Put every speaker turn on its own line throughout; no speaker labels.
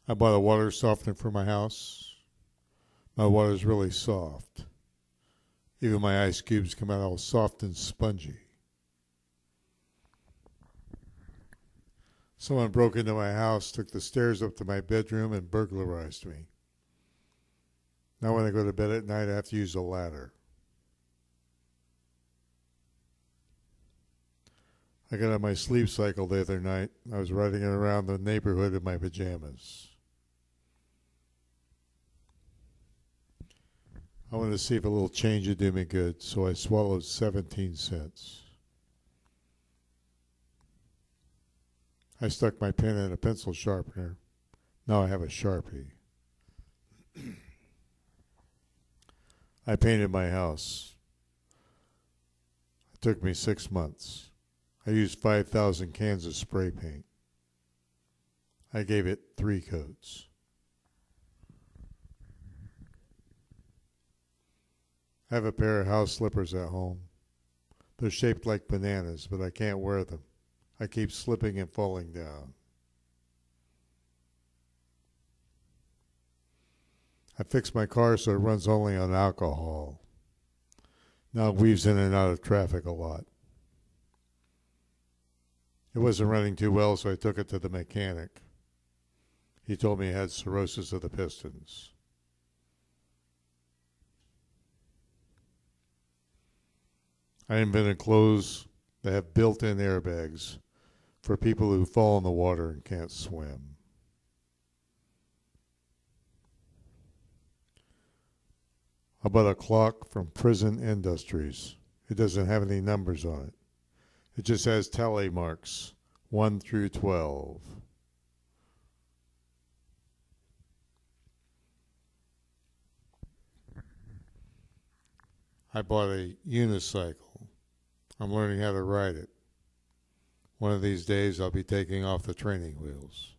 I bought a water softener for my house. My water's really soft. Even my ice cubes come out all soft and spongy. Someone broke into my house, took the stairs up to my bedroom, and burglarized me. Now when I go to bed at night, I have to use a ladder. I got on my sleep cycle the other night. I was riding it around the neighborhood in my pajamas. I wanted to see if a little change would do me good, so I swallowed 17 cents. I stuck my pen in a pencil sharpener. Now I have a Sharpie. I painted my house. It took me 6 months. I used 5,000 cans of spray paint. I gave it 3 coats. I have a pair of house slippers at home. They're shaped like bananas, but I can't wear them. I keep slipping and falling down. I fixed my car so it runs only on alcohol. Now it weaves in and out of traffic a lot. It wasn't running too well, so I took it to the mechanic. He told me it had cirrhosis of the pistons. I invented clothes that have built-in airbags for people who fall in the water and can't swim. I bought a clock from Prison Industries. It doesn't have any numbers on it. It just has tally marks, 1 through 12. I bought a unicycle. I'm learning how to ride it. One of these days I'll be taking off the training wheels.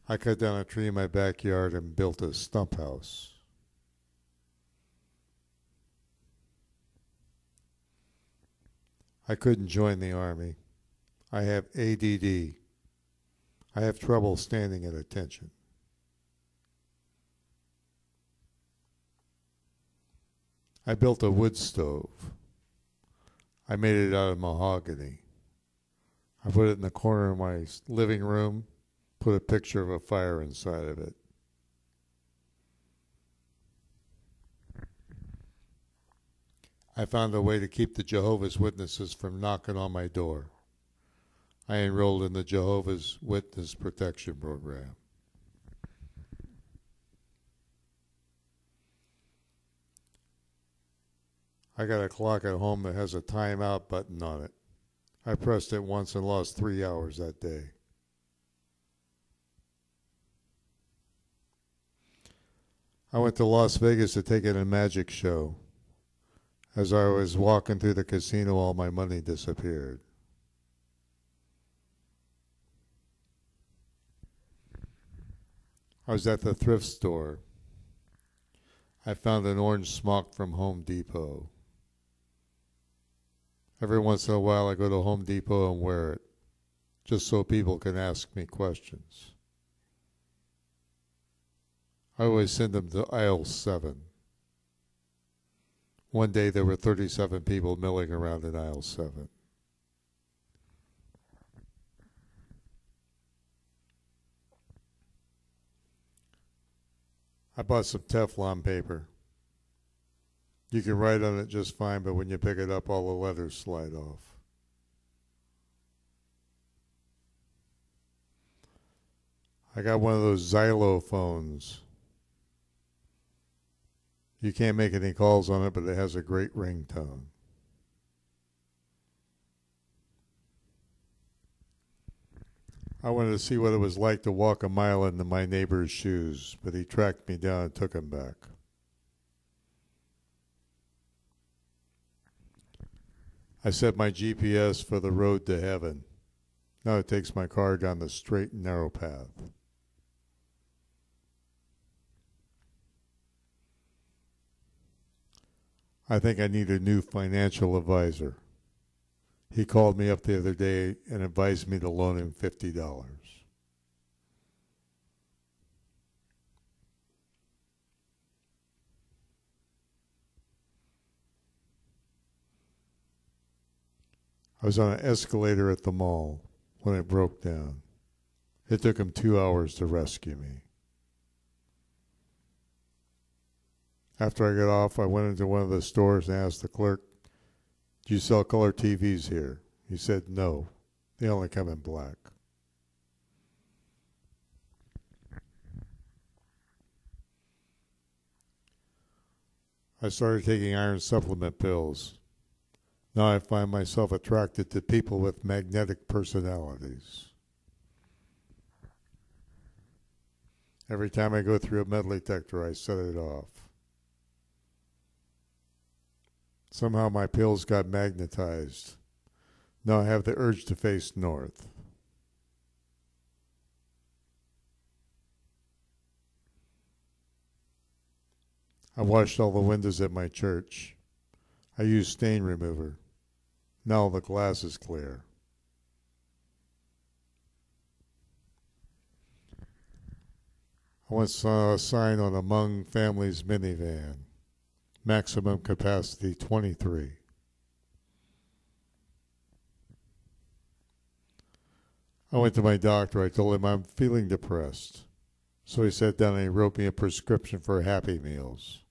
I cut down a tree in my backyard and built a stump house. I couldn't join the Army. I have ADD. I have trouble standing at attention. I built a wood stove. I made it out of mahogany. I put it in the corner of my living room, put a picture of a fire inside of it. I found a way to keep the Jehovah's Witnesses from knocking on my door. I enrolled in the Jehovah's Witness Protection Program. I got a clock at home that has a timeout button on it. I pressed it once and lost 3 hours that day. I went to Las Vegas to take in a magic show. As I was walking through the casino, all my money disappeared. I was at the thrift store. I found an orange smock from Home Depot. Every once in a while I go to Home Depot and wear it, just so people can ask me questions. I always send them to aisle 7. One day there were 37 people milling around in aisle 7. I bought some Teflon paper. You can write on it just fine, but when you pick it up, all the letters slide off. I got one of those xylophones. You can't make any calls on it, but it has a great ringtone. I wanted to see what it was like to walk a mile in my neighbor's shoes, but he tracked me down and took him back. I set my GPS for the road to heaven. Now it takes my car down the straight and narrow path. I think I need a new financial advisor. He called me up the other day and advised me to loan him $50. I was on an escalator at the mall when it broke down. It took him 2 hours to rescue me. After I got off, I went into one of the stores and asked the clerk, "Do you sell color TVs here?" He said, "No, they only come in black." I started taking iron supplement pills. Now I find myself attracted to people with magnetic personalities. Every time I go through a metal detector, I set it off. Somehow my pills got magnetized. Now I have the urge to face north. I washed all the windows at my church. I used stain remover. Now the glass is clear. I once saw a sign on a Hmong family's minivan. Maximum capacity 23. I went to my doctor. I told him I'm feeling depressed. So he sat down and he wrote me a prescription for Happy Meals.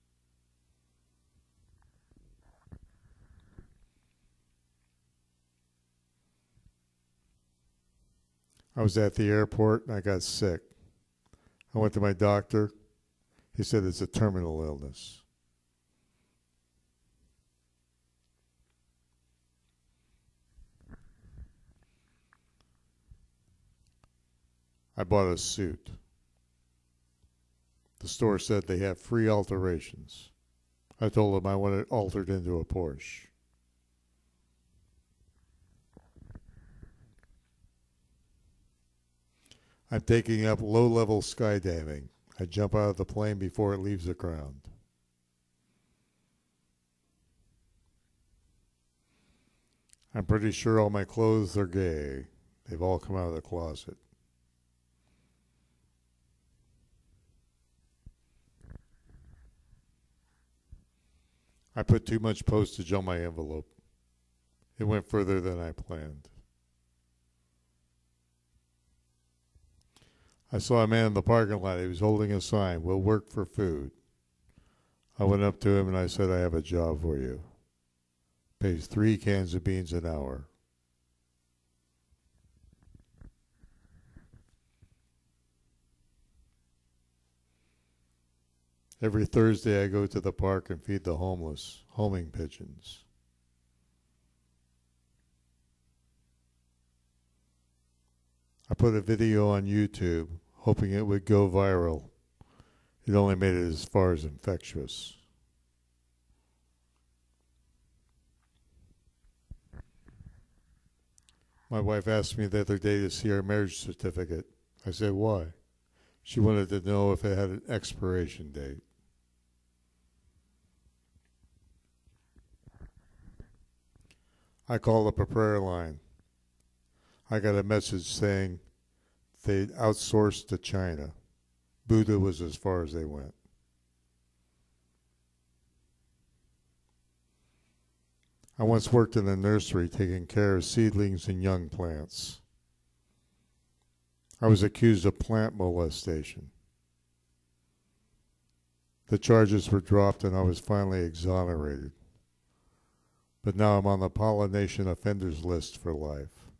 I was at the airport and I got sick. I went to my doctor. He said it's a terminal illness. I bought a suit. The store said they have free alterations. I told them I want it altered into a Porsche. I'm taking up low-level skydiving. I jump out of the plane before it leaves the ground. I'm pretty sure all my clothes are gay. They've all come out of the closet. I put too much postage on my envelope. It went further than I planned. I saw a man in the parking lot. He was holding a sign, "We'll work for food." I went up to him and I said, "I have a job for you. Pays 3 cans of beans an hour." Every Thursday I go to the park and feed the homeless, homing pigeons. I put a video on YouTube, hoping it would go viral. It only made it as far as infectious. My wife asked me the other day to see our marriage certificate. I said, "Why?" She wanted to know if it had an expiration date. I called up a prayer line. I got a message saying they'd outsourced to China. Buddha was as far as they went. I once worked in a nursery taking care of seedlings and young plants. I was accused of plant molestation. The charges were dropped and I was finally exonerated. But now I'm on the pollination offenders list for life.